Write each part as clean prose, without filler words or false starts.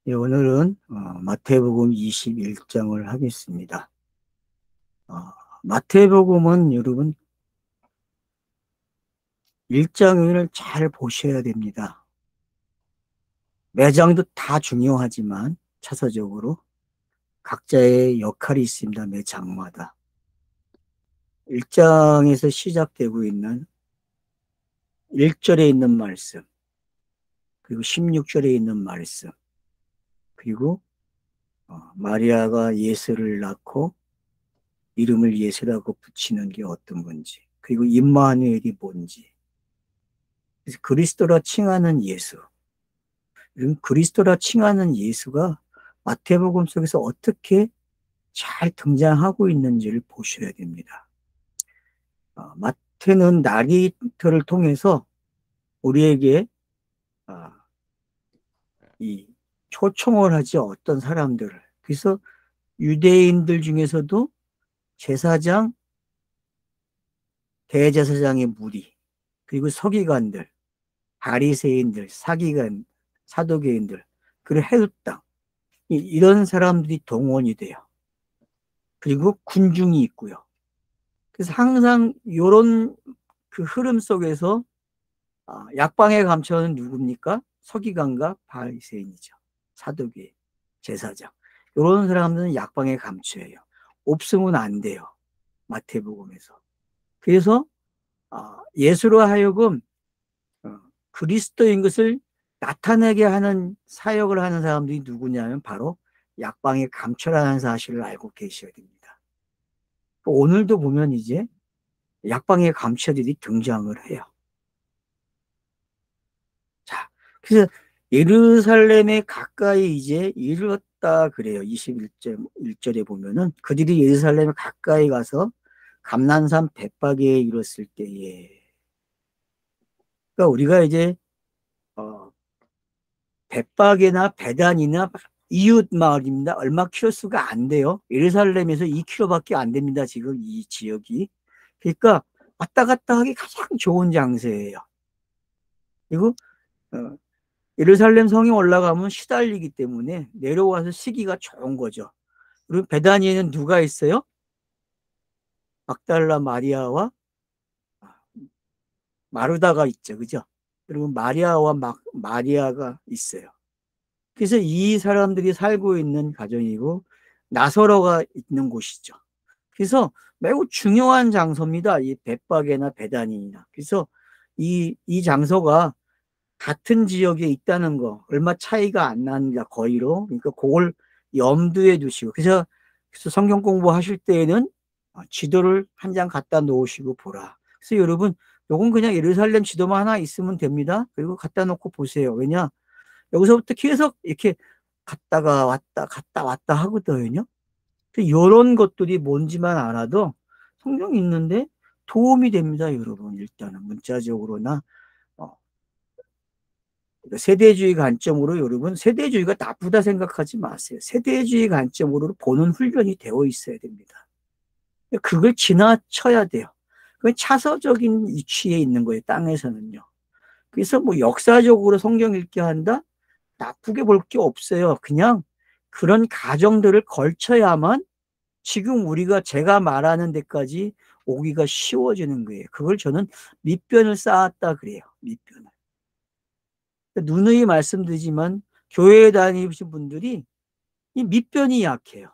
예, 오늘은 마태복음 21장을 하겠습니다. 어, 마태복음은 여러분 1장을 잘 보셔야 됩니다. 매장도 다 중요하지만 차서적으로 각자의 역할이 있습니다. 매 장마다. 1장에서 시작되고 있는 1절에 있는 말씀, 그리고 16절에 있는 말씀, 그리고 마리아가 예수를 낳고 이름을 예수라고 붙이는 게 어떤 건지, 그리고 임마누엘이 뭔지, 그래서 그리스도라 칭하는 예수, 이런 그리스도라 칭하는 예수가 마태복음 속에서 어떻게 잘 등장하고 있는지를 보셔야 됩니다. 마태는 나리터를 통해서 우리에게 아, 이 초청을 하지 어떤 사람들을, 그래서 유대인들 중에서도 제사장, 대제사장의 무리, 그리고 서기관들, 바리새인들, 사기관, 사도계인들, 그리고 헤롯 당, 이런 사람들이 동원이 돼요. 그리고 군중이 있고요. 그래서 항상 이런 그 흐름 속에서 약방의 감초는 누굽니까? 서기관과 바리새인이죠. 사두개, 제사장. 이런 사람들은 약방의 감초예요. 없으면 안 돼요. 마태복음에서. 그래서 예수로 하여금 그리스도인 것을 나타내게 하는 사역을 하는 사람들이 누구냐면 바로 약방의 감초라는 사실을 알고 계셔야 됩니다. 오늘도 보면 이제 약방의 감초들이 등장을 해요. 자, 그래서 예루살렘에 가까이 이제 이르렀다 그래요. 21절에 보면은 그들이 예루살렘에 가까이 가서 감난산 벳박에 이뤘을 때에, 그러니까 우리가 이제 벳박이나 베단이나 이웃 마을입니다. 얼마 킬로수가 안 돼요. 예루살렘에서 2km밖에 안 됩니다. 지금 이 지역이. 그러니까 왔다 갔다 하기 가장 좋은 장소예요. 그리고 어, 예루살렘 성에 올라가면 시달리기 때문에 내려와서 쉬기가 좋은 거죠. 그리고 베다니에는 누가 있어요? 막달라 마리아와 마르다가 있죠. 그죠? 그리고 마리아와 마리아가 있어요. 그래서 이 사람들이 살고 있는 가정이고 나서로가 있는 곳이죠. 그래서 매우 중요한 장소입니다. 이 벳박이나 베다니나. 그래서 이 장소가 같은 지역에 있다는 거, 얼마 차이가 안 납니다. 거의로. 그러니까 그걸 염두에 두시고. 그래서 성경 공부하실 때에는 지도를 한 장 갖다 놓으시고 보라. 그래서 여러분, 요건 그냥 예루살렘 지도만 하나 있으면 됩니다. 그리고 갖다 놓고 보세요. 왜냐? 여기서부터 계속 이렇게 갔다가 왔다, 갔다 왔다 하거든요. 이런 것들이 뭔지만 알아도 성경이 있는데 도움이 됩니다, 여러분. 일단은 문자적으로나 어, 세대주의 관점으로 여러분 세대주의가 나쁘다 생각하지 마세요. 세대주의 관점으로 보는 훈련이 되어 있어야 됩니다. 그걸 지나쳐야 돼요. 그건 차서적인 위치에 있는 거예요, 땅에서는요. 그래서 뭐 역사적으로 성경 읽게 한다? 나쁘게 볼 게 없어요. 그냥 그런 가정들을 걸쳐야만 지금 제가 말하는 데까지 오기가 쉬워지는 거예요. 그걸 저는 밑변을 쌓았다 그래요. 밑변을. 누누이 말씀드리지만 교회에 다니신 분들이 이 밑변이 약해요.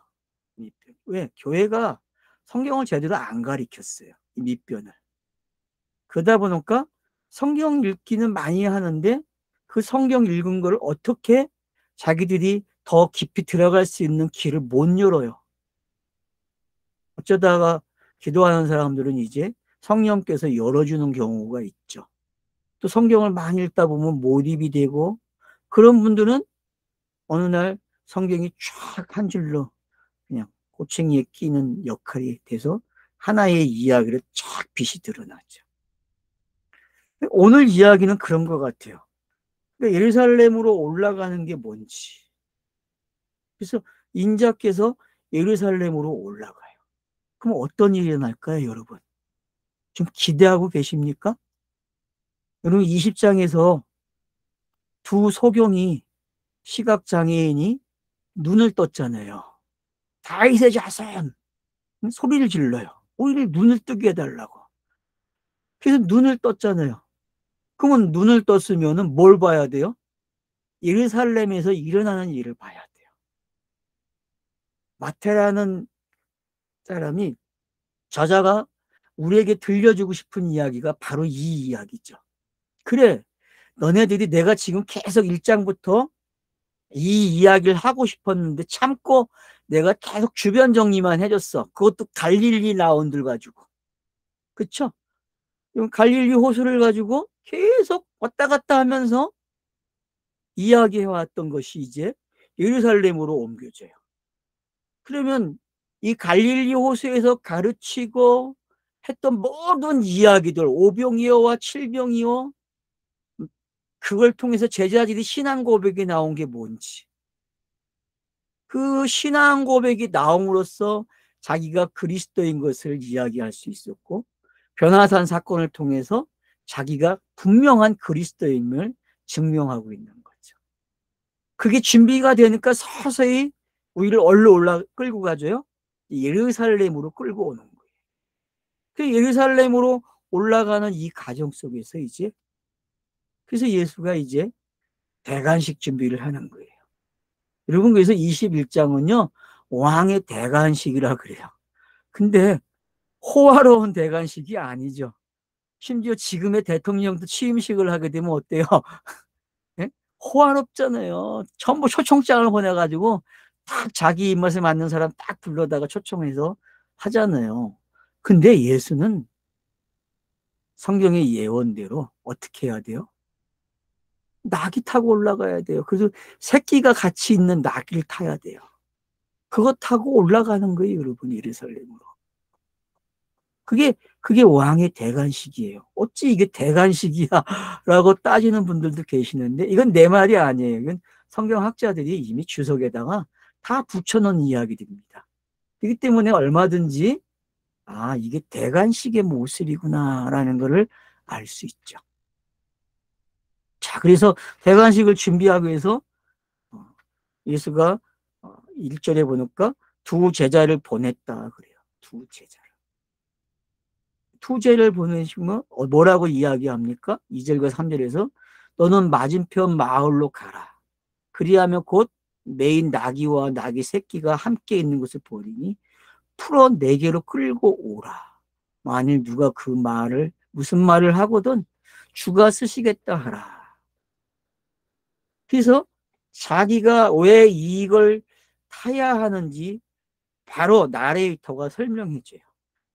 밑변. 왜? 교회가 성경을 제대로 안 가르쳤어요. 이 밑변을. 그러다 보니까 성경 읽기는 많이 하는데 그 성경 읽은 걸 어떻게 자기들이 더 깊이 들어갈 수 있는 길을 못 열어요. 어쩌다가 기도하는 사람들은 이제 성령께서 열어주는 경우가 있죠. 또 성경을 많이 읽다 보면 몰입이 되고 그런 분들은 어느 날 성경이 쫙 한 줄로 그냥 꼬챙이에 끼는 역할이 돼서 하나의 이야기를 쫙 빛이 드러나죠. 오늘 이야기는 그런 것 같아요. 그러니까 예루살렘으로 올라가는 게 뭔지. 그래서 인자께서 예루살렘으로 올라가요. 그럼 어떤 일이 일어날까요, 여러분? 좀 기대하고 계십니까? 여러분 20장에서 두 소경이 시각장애인이 눈을 떴잖아요. 다윗의 자손! 소리를 질러요. 우리를 눈을 뜨게 해달라고. 그래서 눈을 떴잖아요. 그러면 눈을 떴으면 뭘 봐야 돼요? 예루살렘에서 일어나는 일을 봐야 돼요. 마태라는 사람이, 저자가 우리에게 들려주고 싶은 이야기가 바로 이 이야기죠. 그래, 너네들이 내가 지금 계속 1장부터 이 이야기를 하고 싶었는데 참고 내가 계속 주변 정리만 해줬어. 그것도 갈릴리 라운드를 가지고. 그쵸? 갈릴리 호수를 가지고 계속 왔다 갔다 하면서 이야기해왔던 것이 이제 예루살렘으로 옮겨져요. 그러면 이 갈릴리 호수에서 가르치고 했던 모든 이야기들, 오병이어와 칠병이어, 그걸 통해서 제자들이 신앙 고백이 나온 게 뭔지, 그 신앙 고백이 나옴으로써 자기가 그리스도인 것을 이야기할 수 있었고, 변화산 사건을 통해서 자기가 분명한 그리스도임을 증명하고 있는 거죠. 그게 준비가 되니까 서서히 우리를 얼로 끌고 가줘요. 예루살렘으로 끌고 오는 거예요. 그 예루살렘으로 올라가는 이 과정 속에서 이제, 그래서 예수가 이제 대관식 준비를 하는 거예요. 여러분, 그래서 21장은요 왕의 대관식이라 그래요. 근데 호화로운 대관식이 아니죠. 심지어 지금의 대통령도 취임식을 하게 되면 어때요? 예? 호화롭잖아요. 전부 초청장을 보내가지고 딱 자기 입맛에 맞는 사람 딱 불러다가 초청해서 하잖아요. 근데 예수는 성경의 예언대로 어떻게 해야 돼요? 낙이 타고 올라가야 돼요. 그래서 새끼가 같이 있는 낙을 타야 돼요. 그거 타고 올라가는 거예요, 여러분, 예루살렘으로. 그게 왕의 대관식이에요. 어찌 이게 대관식이야? 라고 따지는 분들도 계시는데, 이건 내 말이 아니에요. 이건 성경학자들이 이미 주석에다가 다 붙여놓은 이야기들입니다. 그렇기 때문에 얼마든지, 아, 이게 대관식의 모습이구나, 라는 것을 알 수 있죠. 자, 그래서 대관식을 준비하기 위해서 예수가 1절에 보니까 두 제자를 보냈다 그래요. 두 제자를. 투제를 보내시면 뭐라고 이야기합니까? 2절과 3절에서 너는 맞은편 마을로 가라. 그리하면 곧 메인 나귀와 나귀 새끼가 함께 있는 것을 보리니 풀어 내게로 끌고 오라. 만일 누가 그 말을 무슨 말을 하거든 주가 쓰시겠다 하라. 그래서 자기가 왜 이걸 타야 하는지 바로 나레이터가 설명해줘요.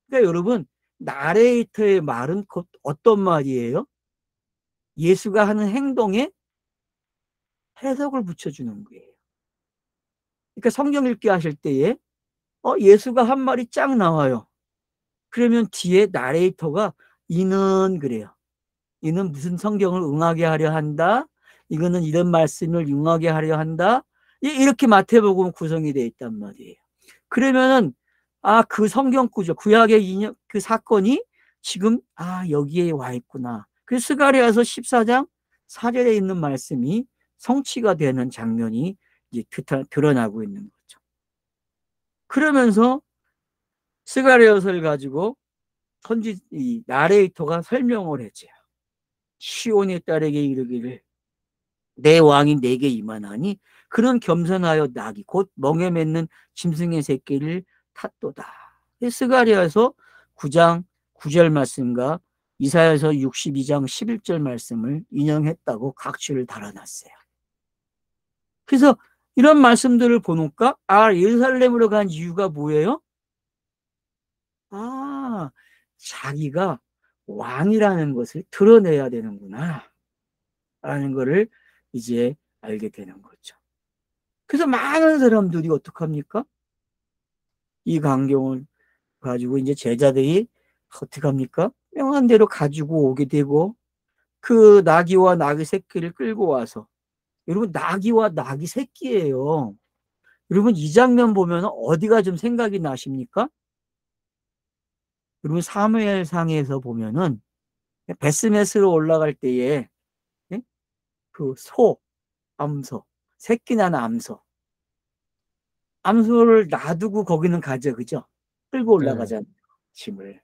그러니까 여러분, 나레이터의 말은 곧 어떤 말이에요? 예수가 하는 행동에 해석을 붙여주는 거예요. 그러니까 성경 읽기 하실 때에 예수가 한 말이 쫙 나와요. 그러면 뒤에 나레이터가 이는 그래요. 이는 무슨 성경을 응하게 하려 한다. 이거는 이런 말씀을 응하게 하려 한다. 이렇게 마태복음 구성이 되어 있단 말이에요. 그러면은 그 성경 구조, 구약의 인연, 그 사건이 지금 여기에 와 있구나. 그래서 스가랴서 14장 4절에 있는 말씀이 성취가 되는 장면이 이제 드러나고 있는 거죠. 그러면서 스가랴서를 가지고 이 나레이터가 설명을 해줘요. 시온의 딸에게 이르기를 내 왕이 내게 임하나니 그는 겸손하여 낙이 곧 멍에 맺는 짐승의 새끼를 탔도다. 스가랴서 9장 9절 말씀과 이사야서 62장 11절 말씀을 인용했다고 각주를 달아놨어요. 그래서 이런 말씀들을 보니까 예루살렘으로 간 이유가 뭐예요? 자기가 왕이라는 것을 드러내야 되는구나 라는 것을 이제 알게 되는 거죠. 그래서 많은 사람들이 어떡합니까? 이 광경을 가지고 이제 제자들이 어떡합니까? 명한 대로 가지고 오게 되고 그 나귀와 나귀 새끼를 끌고 와서, 여러분, 나귀와 나귀 새끼예요. 여러분, 이 장면 보면 어디가 좀 생각이 나십니까? 여러분, 사무엘상에서 보면은 베스메스로 올라갈 때에 그 암소 새끼 난 암소. 암소를 놔두고 거기는 가죠, 그죠? 끌고 네. 올라가잖아요, 짐을.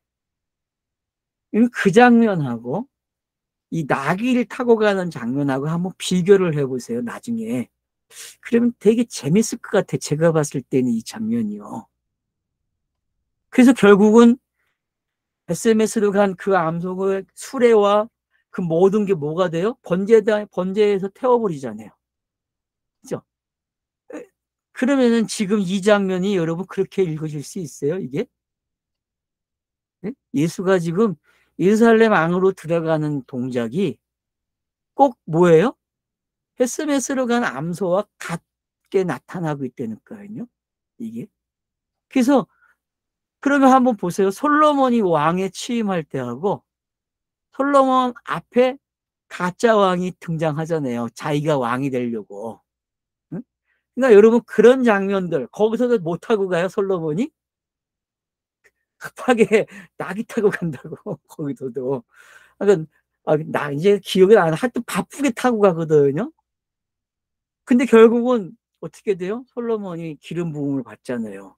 그 장면하고 이 나귀를 타고 가는 장면하고 한번 비교를 해보세요, 나중에. 그러면 되게 재밌을 것 같아, 제가 봤을 때는 이 장면이요. 그래서 결국은 SMS로 간 그 암석의 수레와 그 모든 게 뭐가 돼요? 번제에서 태워버리잖아요. 그죠? 그러면은 지금 이 장면이 여러분 그렇게 읽으실 수 있어요, 이게? 예수가 지금 예루살렘 안으로 들어가는 동작이 꼭 뭐예요? SMS로 간 암소와 같게 나타나고 있다는 거예요, 이게. 그래서 그러면 한번 보세요. 솔로몬이 왕에 취임할 때하고 솔로몬 앞에 가짜 왕이 등장하잖아요. 자기가 왕이 되려고. 응? 그러니까 여러분 그런 장면들 거기서도 못 하고 가요. 솔로몬이 급하게 낙이 타고 간다고 거기서도. 그러니까 나 이제 기억이 안 나. 하여튼 바쁘게 타고 가거든요. 근데 결국은 어떻게 돼요? 솔로몬이 기름 부음을 받잖아요.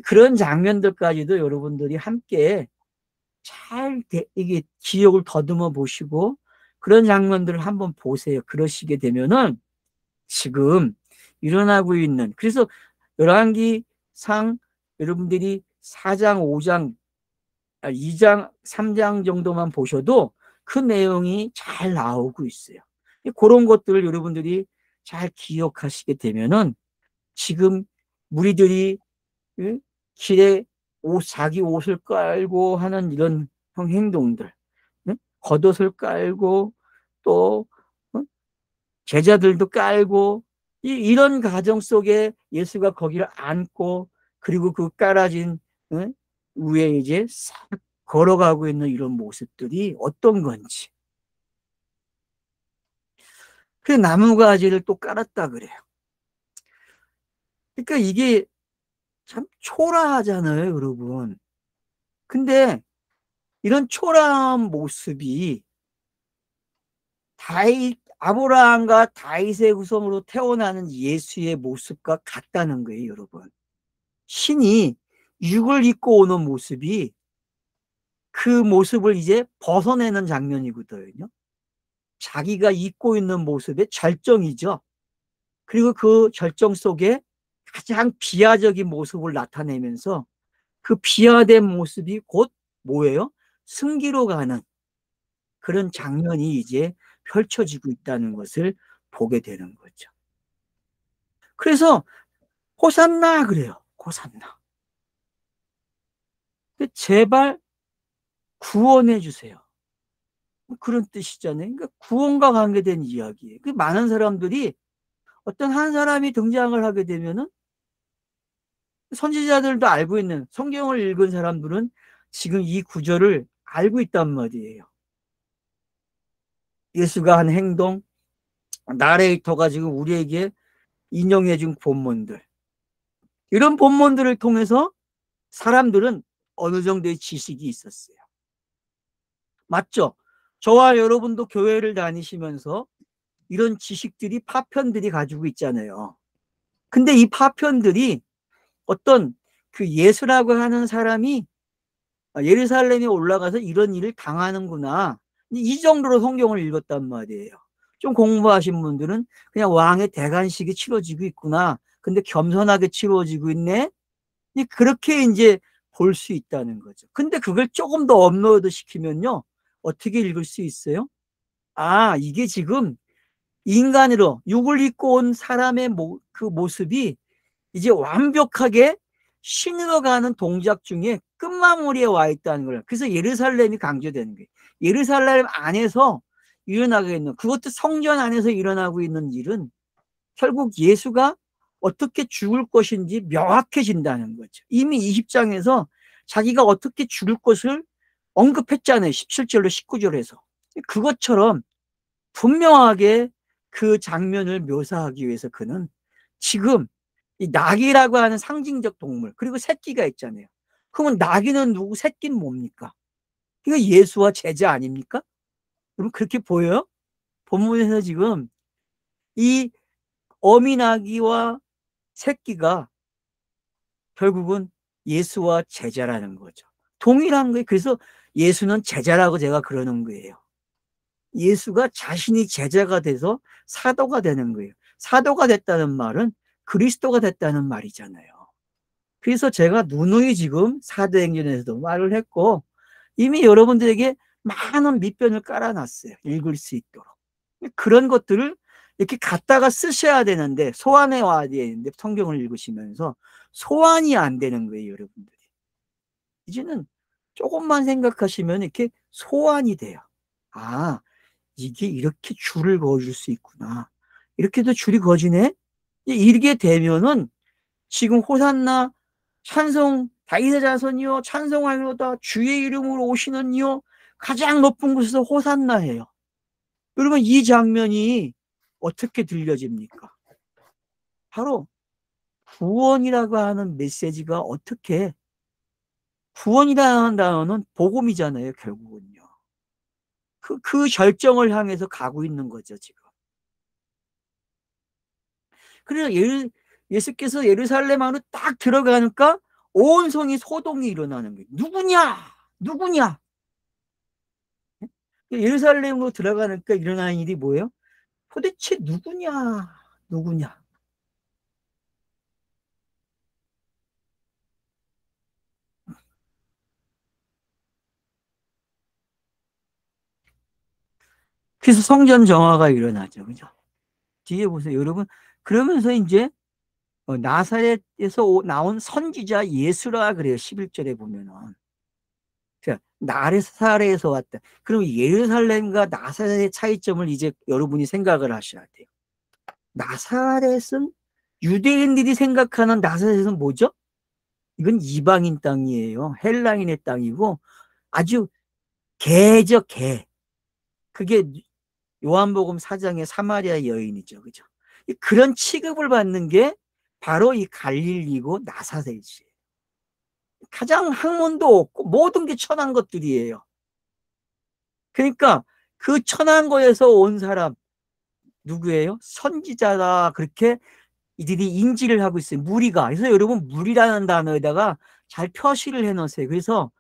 그런 장면들까지도 여러분들이 함께 잘 이게 기억을 더듬어 보시고 그런 장면들을 한번 보세요. 그러시게 되면은 지금 일어나고 있는 그래서 열왕기상 여러분들이 4장, 5장, 2장, 3장 정도만 보셔도 그 내용이 잘 나오고 있어요. 그런 것들을 여러분들이 잘 기억하시게 되면은 지금 무리들이 길에 자기 옷을 깔고 하는 이런 행동들, 겉옷을 깔고 또 제자들도 깔고 이런 가정 속에 예수가 거기를 안고 그리고 그 깔아진 위에 이제 싹 걸어가고 있는 이런 모습들이 어떤 건지. 그 나무가지를 또 깔았다 그래요. 그러니까 이게 참 초라하잖아요, 여러분. 근데 이런 초라한 모습이 아브라함과 다윗의 후손으로 태어나는 예수의 모습과 같다는 거예요, 여러분. 신이 육을 입고 오는 모습이 그 모습을 이제 벗어내는 장면이거든요. 자기가 입고 있는 모습의 절정이죠. 그리고 그 절정 속에 가장 비하적인 모습을 나타내면서 그 비하된 모습이 곧 뭐예요? 승기로 가는 그런 장면이 이제 펼쳐지고 있다는 것을 보게 되는 거죠. 그래서 호산나 그래요. 호산나. 제발 구원해 주세요. 그런 뜻이잖아요. 그러니까 구원과 관계된 이야기예요. 많은 사람들이 어떤 한 사람이 등장을 하게 되면은 선지자들도 알고 있는 성경을 읽은 사람들은 지금 이 구절을 알고 있단 말이에요. 예수가 한 행동, 나레이터가 지금 우리에게 인용해 준 본문들. 이런 본문들을 통해서 사람들은 어느 정도의 지식이 있었어요. 맞죠? 저와 여러분도 교회를 다니시면서 이런 지식들이 파편들이 가지고 있잖아요. 근데 이 파편들이 어떤 그 예수라고 하는 사람이 예루살렘에 올라가서 이런 일을 당하는구나. 이 정도로 성경을 읽었단 말이에요. 좀 공부하신 분들은 그냥 왕의 대관식이 치러지고 있구나. 근데 겸손하게 치러지고 있네. 그렇게 이제 볼 수 있다는 거죠. 근데 그걸 조금 더 업로드 시키면요. 어떻게 읽을 수 있어요? 아, 이게 지금 인간으로 육을 입고 온 사람의 그 모습이 이제 완벽하게 신으로 가는 동작 중에 끝마무리에 와 있다는 거예요. 그래서 예루살렘이 강조되는 거예요. 예루살렘 안에서 일어나게 있는 그것도 성전 안에서 일어나고 있는 일은 결국 예수가 어떻게 죽을 것인지 명확해진다는 거죠. 이미 20장에서 자기가 어떻게 죽을 것을 언급했잖아요. 17절로 19절에서. 그것처럼 분명하게 그 장면을 묘사하기 위해서 그는 지금 이 낙이라고 하는 상징적 동물 그리고 새끼가 있잖아요. 그러면 낙이는 누구, 새끼는 뭡니까? 이거 예수와 제자 아닙니까? 그럼 그렇게 보여요? 본문에서 지금 이 어미나귀와 새끼가 결국은 예수와 제자라는 거죠. 동일한 거예요. 그래서 예수는 제자라고 제가 그러는 거예요. 예수가 자신이 제자가 돼서 사도가 되는 거예요. 사도가 됐다는 말은 그리스도가 됐다는 말이잖아요. 그래서 제가 누누이 지금 사도행전에서도 말을 했고 이미 여러분들에게 많은 밑변을 깔아놨어요. 읽을 수 있도록. 그런 것들을 이렇게 갖다가 쓰셔야 되는데 소환해 와야 되는데 성경을 읽으시면서 소환이 안 되는 거예요, 여러분들이. 이제는 조금만 생각하시면 이렇게 소환이 돼요. 아, 이게 이렇게 줄을 그어줄 수 있구나. 이렇게도 줄이 그어지네? 이렇게 되면은 지금 호산나 찬송 다윗의 자손이요 찬송하리로다 주의 이름으로 오시는 이요 가장 높은 곳에서 호산나해요. 여러분 이 장면이 어떻게 들려집니까? 바로 구원이라고 하는 메시지가 어떻게 구원이라는 단어는 복음이잖아요. 결국은요. 그 절정을 향해서 가고 있는 거죠. 지금. 그래서 예수께서 예루살렘 안으로 딱 들어가니까 온 성이 소동이 일어나는 거예요. 누구냐? 누구냐? 예루살렘으로 들어가니까 일어나는 일이 뭐예요? 도대체 누구냐? 누구냐? 그래서 성전 정화가 일어나죠. 그죠? 뒤에 보세요. 여러분. 그러면서 이제 나사렛에서 나온 선지자 예수라 그래요. 11절에 보면은. 나사렛에서 왔다. 그럼 예루살렘과 나사렛의 차이점을 이제 여러분이 생각을 하셔야 돼요. 나사렛은 유대인들이 생각하는 나사렛은 뭐죠? 이건 이방인 땅이에요. 헬라인의 땅이고 아주 개죠, 개. 그게 요한복음 4장의 사마리아 여인이죠. 그죠? 그런 취급을 받는 게 바로 이 갈릴리고 나사렛이에요. 가장 학문도 없고 모든 게 천한 것들이에요. 그러니까 그 천한 거에서 온 사람 누구예요? 선지자다. 그렇게 이들이 인지를 하고 있어요. 무리가. 그래서 여러분 무리라는 단어에다가 잘 표시를 해놓으세요. 그래서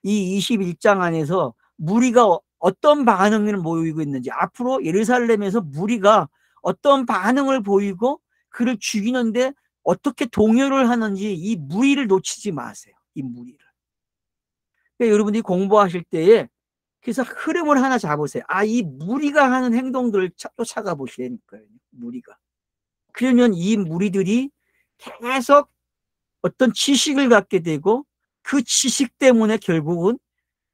이 21장 안에서 무리가 어떤 반응을 보이고 있는지 앞으로 예루살렘에서 무리가 어떤 반응을 보이고 그를 죽이는데 어떻게 동요를 하는지 이 무리를 놓치지 마세요. 이 무리를. 그러니까 여러분들이 공부하실 때에 그래서 흐름을 하나 잡으세요. 아, 이 무리가 하는 행동들을 쫓아가 보시라니까요. 무리가. 그러면 이 무리들이 계속 어떤 지식을 갖게 되고 그 지식 때문에 결국은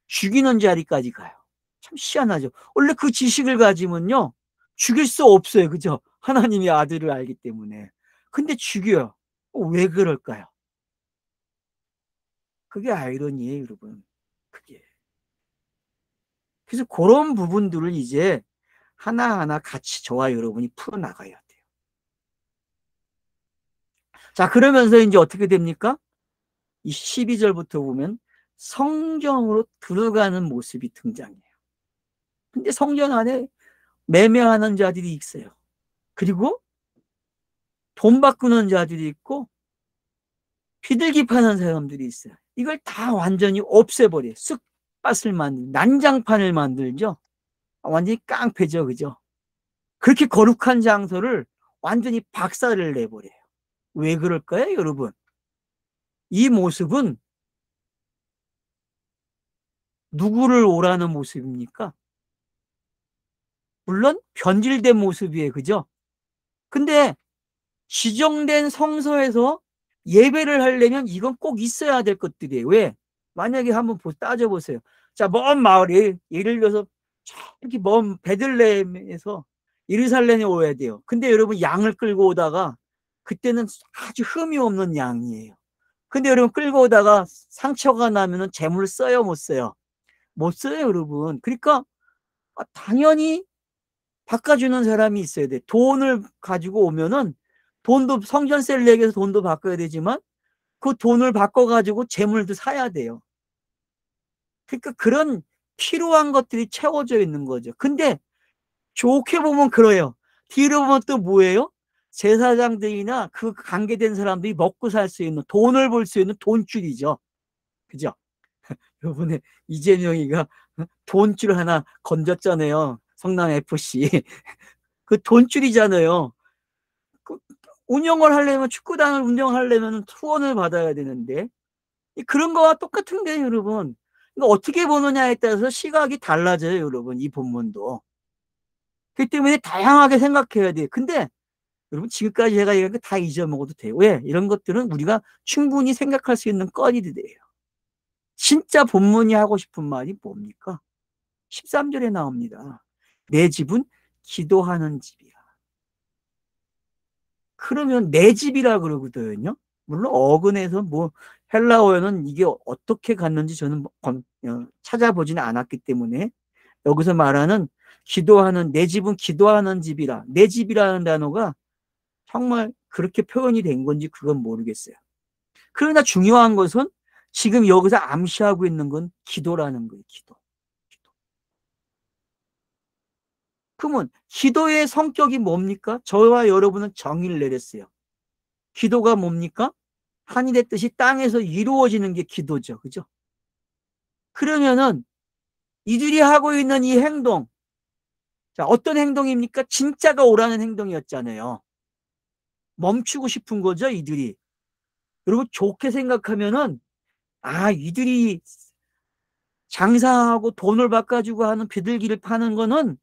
죽이는 자리까지 가요. 참 희한하죠. 원래 그 지식을 가지면요. 죽일 수 없어요. 그죠? 하나님의 아들을 알기 때문에. 근데 죽여요. 왜 그럴까요? 그게 아이러니예요, 여러분. 그게. 그래서 그런 부분들을 이제 하나하나 같이 저와 여러분이 풀어나가야 돼요. 자, 그러면서 이제 어떻게 됩니까? 이 12절부터 보면 성경으로 들어가는 모습이 등장해요. 근데 성전 안에 매매하는 자들이 있어요. 그리고 돈 바꾸는 자들이 있고 비둘기 파는 사람들이 있어요. 이걸 다 완전히 없애버려요. 쓱밭을 만들, 난장판을 만들죠. 완전히 깡패죠. 그죠? 그렇게 거룩한 장소를 완전히 박살을 내버려요. 왜 그럴까요, 여러분? 이 모습은 누구를 오라는 모습입니까? 물론 변질된 모습이에요. 그죠? 근데 지정된 성소에서 예배를 하려면 이건 꼭 있어야 될 것들이에요. 왜? 만약에 한번 따져보세요. 자, 먼 마을에 예를 들어서 저기 먼 베들레헴에서 예루살렘에 오야 돼요. 근데 여러분 양을 끌고 오다가 그때는 아주 흠이 없는 양이에요. 근데 여러분 끌고 오다가 상처가 나면은 재물 써요, 못 써요? 못 써요, 여러분. 그러니까 당연히 바꿔주는 사람이 있어야 돼. 돈을 가지고 오면은 돈도 성전세를 내기 위해서 돈도 바꿔야 되지만 그 돈을 바꿔가지고 재물도 사야 돼요. 그러니까 그런 필요한 것들이 채워져 있는 거죠. 근데 좋게 보면 그래요. 뒤로 보면 또 뭐예요? 제사장들이나 그 관계된 사람들이 먹고 살 수 있는, 돈을 벌 수 있는 돈줄이죠. 그죠? 요번에 이재명이가 돈줄 하나 건졌잖아요. 성남FC. 그 돈줄이잖아요. 그 운영을 하려면, 축구단을 운영하려면 후원을 받아야 되는데, 그런 거와 똑같은데, 여러분. 그러니까 어떻게 보느냐에 따라서 시각이 달라져요, 여러분. 이 본문도. 그렇기 때문에 다양하게 생각해야 돼요. 근데 여러분, 지금까지 제가 얘기한 거 다 잊어먹어도 돼요. 왜? 이런 것들은 우리가 충분히 생각할 수 있는 건이들이에요. 진짜 본문이 하고 싶은 말이 뭡니까? 13절에 나옵니다. 내 집은 기도하는 집이야. 그러면 내 집이라 그러거든요. 물론 어근에서 뭐 헬라어에는 이게 어떻게 갔는지 저는 찾아보지는 않았기 때문에, 여기서 말하는 기도하는, 내 집은 기도하는 집이라, 내 집이라는 단어가 정말 그렇게 표현이 된 건지 그건 모르겠어요. 그러나 중요한 것은 지금 여기서 암시하고 있는 건 기도라는 거예요. 기도. 그러면 기도의 성격이 뭡니까? 저와 여러분은 정의를 내렸어요. 기도가 뭡니까? 하늘의 뜻이 땅에서 이루어지는 게 기도죠. 그죠? 그러면은 이들이 하고 있는 이 행동, 자, 어떤 행동입니까? 진짜가 오라는 행동이었잖아요. 멈추고 싶은 거죠, 이들이. 여러분, 좋게 생각하면은, 아, 이들이 장사하고 돈을 바꿔주고 하는 비둘기를 파는 거는,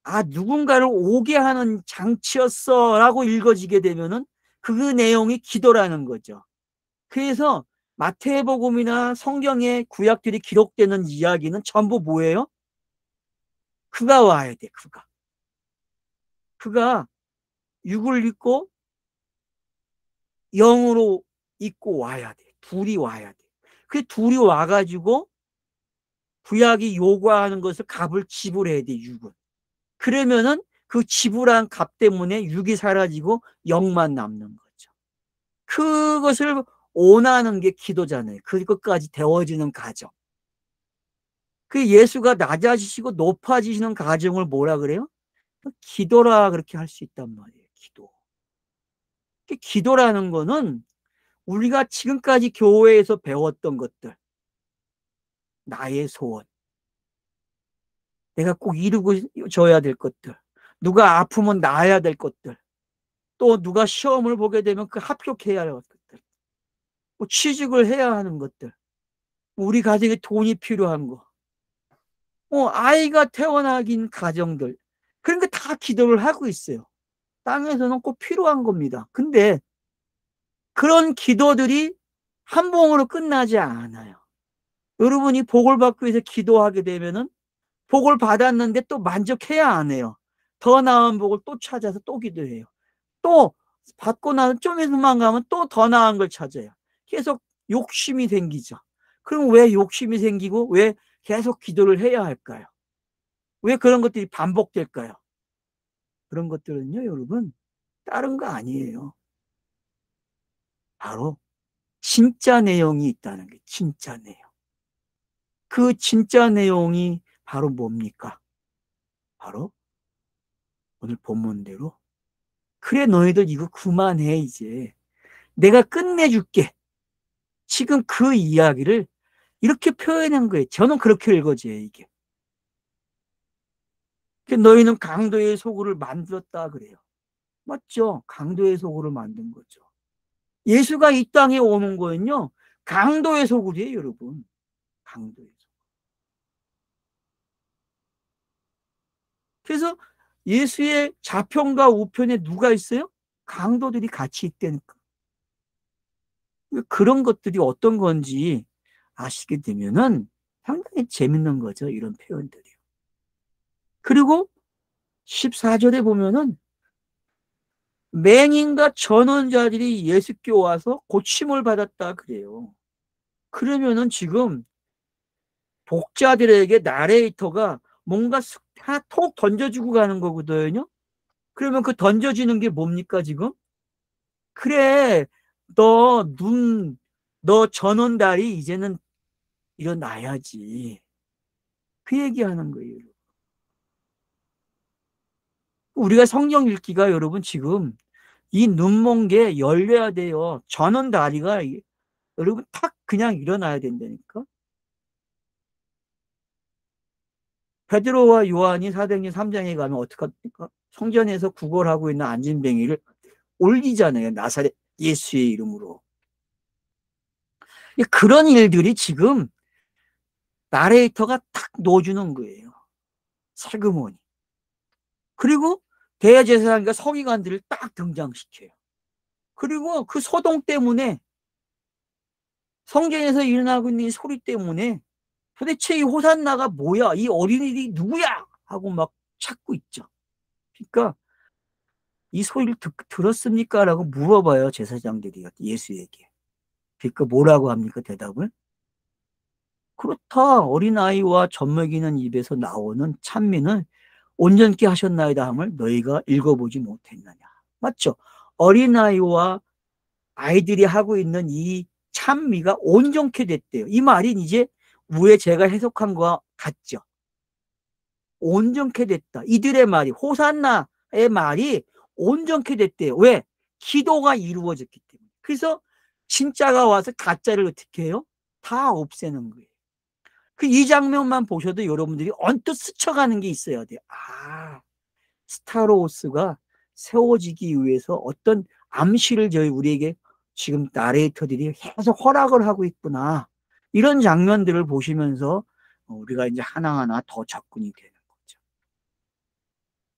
아, 누군가를 오게 하는 장치였어 라고 읽어지게 되면은 그 내용이 기도라는 거죠. 그래서 마태복음이나 성경의 구약들이 기록되는 이야기는 전부 뭐예요? 그가 와야 돼. 그가 육을 입고 영으로 입고 와야 돼. 둘이 와야 돼. 그 둘이 와가지고 구약이 요구하는 것을 값을 지불해야 돼. 육은. 그러면은 그 지불한 값 때문에 육이 사라지고 영만 남는 거죠. 그것을 원하는 게 기도잖아요. 그것까지 되어지는 과정. 그 예수가 낮아지시고 높아지시는 과정을 뭐라 그래요? 기도라 그렇게 할 수 있단 말이에요. 기도. 기도라는 거는 우리가 지금까지 교회에서 배웠던 것들, 나의 소원, 내가 꼭 이루고 줘야 될 것들, 누가 아프면 나아야 될 것들, 또 누가 시험을 보게 되면 그 합격해야 할 것들, 뭐 취직을 해야 하는 것들, 우리 가정에 돈이 필요한 거, 아이가 태어나긴 가정들, 그런 거 다 기도를 하고 있어요. 땅에서는 꼭 필요한 겁니다. 근데 그런 기도들이 한 봉으로 끝나지 않아요. 여러분이 복을 받기 위해서 기도하게 되면은 복을 받았는데 또 만족해야 안 해요. 더 나은 복을 또 찾아서 또 기도해요. 또 받고 나서 좀 있으면 가면 또 더 나은 걸 찾아요. 계속 욕심이 생기죠. 그럼 왜 욕심이 생기고 왜 계속 기도를 해야 할까요? 왜 그런 것들이 반복될까요? 그런 것들은요, 여러분, 다른 거 아니에요. 바로 진짜 내용이 있다는 게 진짜 내용. 그 진짜 내용이 바로 뭡니까? 바로 오늘 본문대로 그래 너희들 이거 그만해 이제 내가 끝내줄게. 지금 그 이야기를 이렇게 표현한 거예요. 저는 그렇게 읽어져요. 이게. 너희는 강도의 소굴을 만들었다 그래요. 맞죠? 강도의 소굴을 만든 거죠. 예수가 이 땅에 오는 거는요. 강도의 소굴이에요. 여러분. 강도의 소굴. 그래서 예수의 좌편과 우편에 누가 있어요? 강도들이 같이 있다니까. 그런 것들이 어떤 건지 아시게 되면은 상당히 재밌는 거죠. 이런 표현들이. 그리고 14절에 보면은 맹인과 전원자들이 예수께 와서 고침을 받았다 그래요. 그러면은 지금 독자들에게 나레이터가 뭔가 하나 톡 던져주고 가는 거거든요. 그러면 그 던져지는 게 뭡니까 지금? 그래, 너 전원달이 이제는 일어나야지. 그 얘기하는 거예요. 우리가 성경 읽기가 여러분 지금 이 눈먼 게 열려야 돼요. 저는 다리가 여러분 탁 그냥 일어나야 된다니까. 베드로와 요한이 사도행전 3장에 가면 어떡합니까? 성전에서 구걸하고 있는 안진뱅이를 올리잖아요. 나사렛 예수의 이름으로. 그런 일들이 지금 나레이터가 탁 넣어주는 거예요. 살그머니. 그리고 대제사장과 서기관들을 딱 등장시켜요. 그리고 그 소동 때문에 성전에서 일어나고 있는 이 소리 때문에 도대체 이 호산나가 뭐야? 이 어린이들이 누구야? 하고 막 찾고 있죠. 그러니까 이 소리를 들었습니까? 라고 물어봐요. 제사장들이 예수에게. 그러니까 뭐라고 합니까? 대답을? 그렇다. 어린아이와 젖먹이는 입에서 나오는 찬미는 온전케 하셨나이다 함을 너희가 읽어보지 못했느냐. 맞죠? 어린아이와 아이들이 하고 있는 이 찬미가 온전케 됐대요. 이 말이 이제 위에 제가 해석한 거와 같죠. 온전케 됐다. 이들의 말이, 호산나의 말이 온전케 됐대요. 왜? 기도가 이루어졌기 때문에. 그래서 진짜가 와서 가짜를 어떻게 해요? 다 없애는 거예요. 그 이 장면만 보셔도 여러분들이 언뜻 스쳐가는 게 있어야 돼요. 아, 스타로스가 세워지기 위해서 어떤 암시를 저희 우리에게 지금 나레이터들이 계속 허락을 하고 있구나. 이런 장면들을 보시면서 우리가 이제 하나하나 더 접근이 되는 거죠.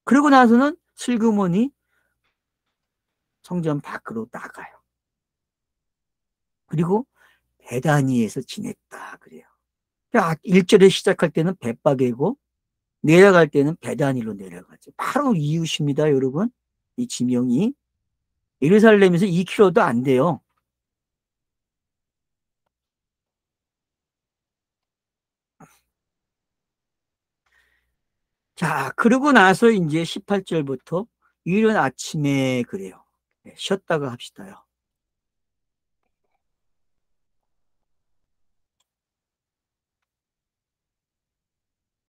그리고 나서는 슬그머니 성전 밖으로 나가요. 그리고 베다니에서 지냈다 그래요. 1절에 시작할 때는 벳바게고 내려갈 때는 베다니로 내려가죠. 바로 이웃입니다, 여러분. 이 지명이 예루살렘에서 2km도 안 돼요. 자, 그러고 나서 이제 18절부터 이른 아침에 그래요. 네, 쉬었다가 합시다요.